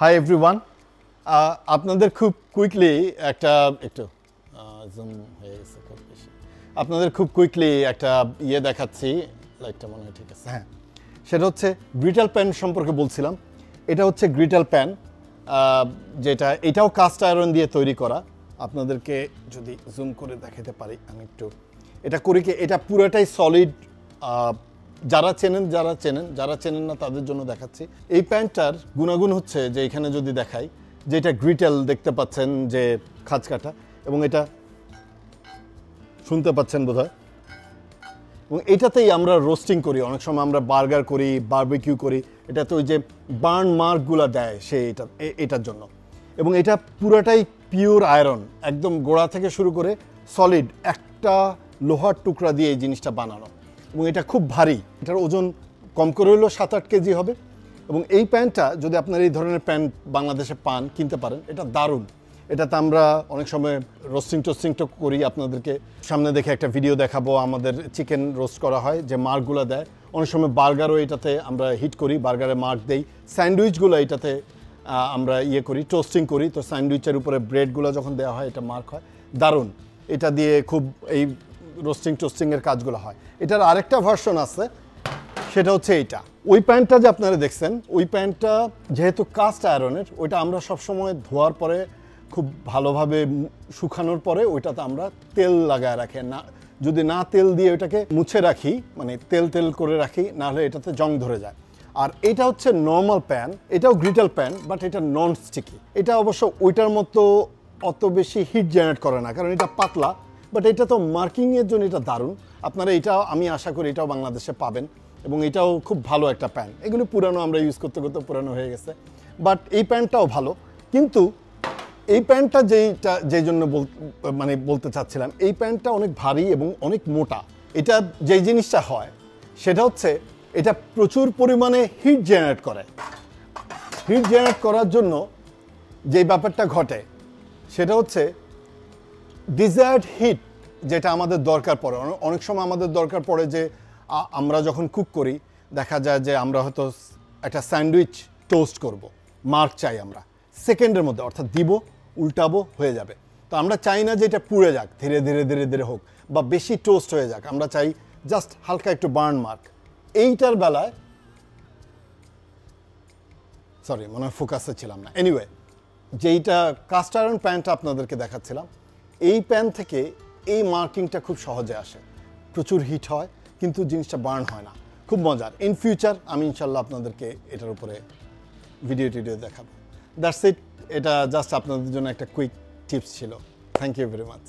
Hi everyone, আপনাদের খুব quickly একটু জুম হয়ে গেছে খুব বেশি। আপনাদের খুব কুইকলি একটা দেখাচ্ছি, লাইটটা মনে হয় ঠিক আছে। হ্যাঁ, সেটা হচ্ছে গ্রিডল প্যান সম্পর্কে বলছিলাম। এটা হচ্ছে গ্রিডল প্যান, যেটা এটাও কাস্ট আয়রন দিয়ে তৈরি করা। আপনাদেরকে যদি জুম করে দেখাতে পারি আমি একটু, এটা করি কি, এটা পুরোটাই সলিড। যারা চেনেন না তাদের জন্য দেখাচ্ছি। এই প্যান্টটার গুণাগুণ হচ্ছে যে এখানে যদি দেখাই, যে এটা গ্রিটেল দেখতে পাচ্ছেন, যে খাঁজ কাটা, এবং এটা শুনতে পাচ্ছেন বোধহয়, এবং এটাতেই আমরা রোস্টিং করি, অনেক সময় আমরা বার্গার করি, বারবিকিউ করি। এটাতে ওই যে বার্ন মার্কগুলো দেয় এটার জন্য। এবং এটা পুরাটাই পিওর আয়রন, একদম গোড়া থেকে শুরু করে সলিড একটা লোহার টুকরা দিয়ে এই জিনিসটা বানানো। এবং এটা খুব ভারী, এটার ওজন কম করে হলেও 7-8 কেজি হবে। এবং এই প্যান্টটা যদি আপনার এই ধরনের প্যান্ট বাংলাদেশে পান, কিনতে পারেন, এটা দারুণ। এটাতে আমরা অনেক সময় টোস্টিংটা করি। আপনাদেরকে সামনে দেখে একটা ভিডিও দেখাবো, আমাদের চিকেন রোস্ট করা হয়, যে মার্কগুলো দেয়। অনেক সময় বার্গারও এটাতে আমরা হিট করি, বার্গারে মার্ক দেই। স্যান্ডউইচগুলো এটাতে আমরা করি, টোস্টিং করি। তো স্যান্ডউইচের উপরে ব্রেডগুলো যখন দেওয়া হয়, এটা মার্ক হয়। দারুণ, এটা দিয়ে খুব এই টোস্টিংয়ের কাজগুলো হয়। এটার আরেকটা ভার্সন আছে, সেটা হচ্ছে এইটা। ওই প্যান্টটা যে আপনারা দেখছেন, ওই প্যান্টটা যেহেতু কাস্ট আয়রনের, ওইটা আমরা সবসময় ধোয়ার পরে খুব ভালোভাবে শুকানোর পরে ওইটাতে আমরা তেল লাগায় রাখি না। যদি না তেল দিয়ে ওইটাকে মুছে রাখি, মানে তেল করে রাখি, নাহলে এটাতে জং ধরে যায়। আর এটা হচ্ছে নর্মাল প্যান, এটাও গ্রিডল প্যান, বাট এটা নন স্টিকি। এটা অবশ্য ওইটার মতো অত বেশি হিট জেনারেট করে না, কারণ এটা পাতলা। বাট এটা তো মার্কিংয়ের জন্য এটা দারুণ। আপনারা এটাও, আমি আশা করি এটাও বাংলাদেশে পাবেন, এবং এটাও খুব ভালো একটা প্যান। এগুলো পুরানো, আমরা ইউজ করতে করতে পুরানো হয়ে গেছে, বাট এই প্যান্টটাও ভালো। কিন্তু এই প্যান্টটা যে জন্য বলতে চাচ্ছিলাম, এই প্যান্টটা অনেক ভারী এবং অনেক মোটা। এটা যেই জিনিসটা হয় সেটা হচ্ছে, এটা প্রচুর পরিমাণে হিট জেনারেট করে। হিট জেনারেট করার জন্য যে ব্যাপারটা ঘটে, সেটা হচ্ছে ডিজায়ার্ড হিট, যেটা আমাদের দরকার পড়ে। অনেক সময় আমাদের দরকার পড়ে যে আমরা যখন কুক করি, দেখা যায় যে আমরা হয়তো একটা স্যান্ডউইচ টোস্ট করব, মার্ক চাই আমরা সেকেন্ডের মধ্যে, অর্থাৎ দিব, উল্টাবো, হয়ে যাবে। তো আমরা চাই না যে এটা পুড়ে যাক, ধীরে ধীরে হোক, বা বেশি টোস্ট হয়ে যাক। আমরা চাই জাস্ট হালকা একটু বার্ন মার্ক। এইটার বেলায় সরি, মনে হয় ফোকাসে ছিলাম না। এনিওয়ে, যেইটা কাস্ট আয়রন প্যানটা আপনাদেরকে দেখাচ্ছিলাম, এই প্যান থেকে এই মার্কিংটা খুব সহজে আসে। প্রচুর হিট হয়, কিন্তু জিনিসটা বার্ন হয় না। খুব মজার। ইন ফিউচার আমি ইনশাল্লাহ আপনাদেরকে এটার উপরে ভিডিও দেখাবো। That's it. এটা জাস্ট আপনাদের জন্য একটা কুইক টিপস ছিল। Thank you very much.